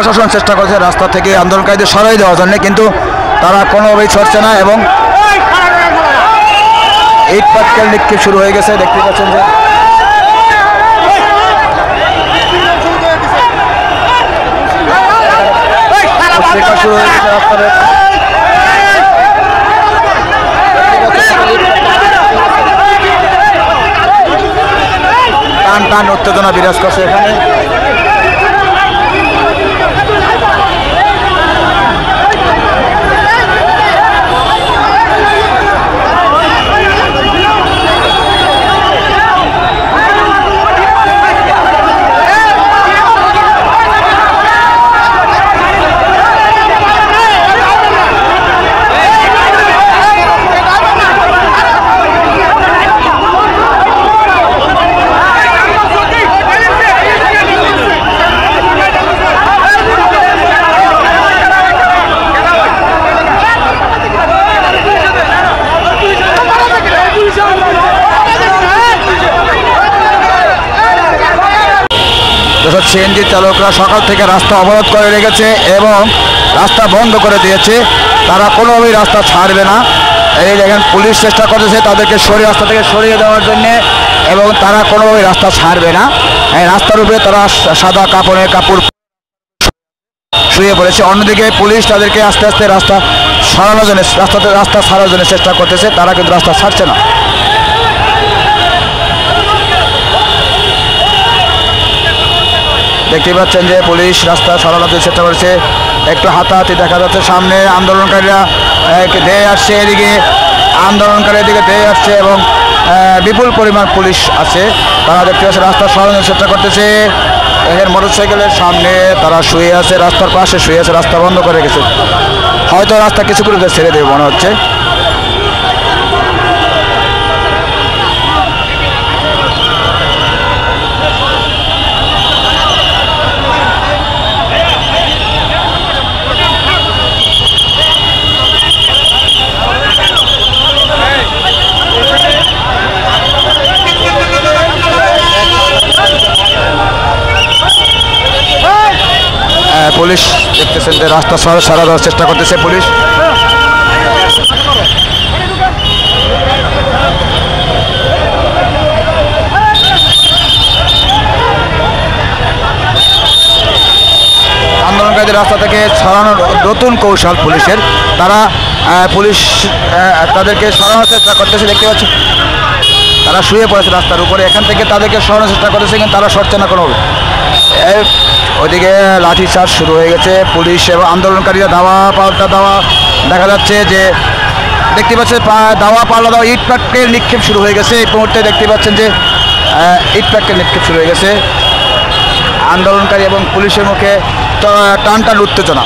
প্রশাসন চেষ্টা করছে রাস্তা থেকে আন্দোলনকারীদের সরাই দেওয়ার জন্য, কিন্তু তারা কোনোভাবেই সরছে না এবং ইট পাটকেল নিক্ষেপ শুরু হয়ে গেছে। দেখতে পাচ্ছেন যে শুরু হয়ে গেছে রাস্তার টান টান উত্তেজনা বিরাজ করছে এখানে। সিএনজি চালকরা সকাল থেকে রাস্তা অবরোধ করে রেখেছে এবং রাস্তা বন্ধ করে দিয়েছে। তারা কোনোভাবেই রাস্তা ছাড়বে না। এই দেখেন পুলিশ চেষ্টা করতেছে তাদেরকে রাস্তা থেকে সরিয়ে দেওয়ার জন্য এবং তারা কোনোভাবেই রাস্তা ছাড়বে না। এই রাস্তার উপরে তারা সাদা কাপড় শুয়ে পড়েছে। অন্যদিকে পুলিশ তাদেরকে আস্তে আস্তে রাস্তা সরানোর জন্য রাস্তা ছাড়ার জন্য চেষ্টা করতেছে, তারা কিন্তু রাস্তা ছাড়ছে না। দেখতে পাচ্ছেন যে পুলিশ রাস্তা সরানোর চেষ্টা করছে, একটু হাতাহাতি দেখা যাচ্ছে। সামনে আন্দোলনকারীরা ধেয়ে আসছে, এদিকে আন্দোলনকারীর দিকে ধেয়ে আসছে এবং বিপুল পরিমাণ পুলিশ আছে। তারা দেখতে পাচ্ছে রাস্তা সরানোর চেষ্টা করতেছে। এখানে মোটরসাইকেলের সামনে তারা শুয়ে আছে, রাস্তার পাশে শুয়ে আছে, রাস্তা বন্ধ করে গেছে। হয়তো রাস্তা কিছু করে ছেড়ে দেবে মনে হচ্ছে। পুলিশ দেখতেছেন যে রাস্তা সারা দেওয়ার চেষ্টা করতেছে পুলিশ। আন্দোলনকারীদের রাস্তা থেকে সরানোর নতুন কৌশল পুলিশের। পুলিশ তাদেরকে সরানোর চেষ্টা করতেছে। দেখতে পাচ্ছি তারা শুয়ে পড়েছে রাস্তার উপরে, এখান থেকে তাদেরকে সরানোর চেষ্টা করতেছে কিন্তু তারা সরছে না কোনোভাবে। ওইদিকে লাঠিচার্জ শুরু হয়ে গেছে। পুলিশ এবং আন্দোলনকারীরা দাওয়া পাল্টা দাওয়া দেখা যাচ্ছে যে দেখতে পাচ্ছে দাওয়া পাল্টা দাওয়া ইট পাটকেল নিক্ষেপ শুরু হয়ে গেছে। এই মুহূর্তে দেখতে পাচ্ছেন যে ইট পাটকেল নিক্ষেপ শুরু হয়ে গেছে। আন্দোলনকারী এবং পুলিশের মুখে টান টান উত্তেজনা।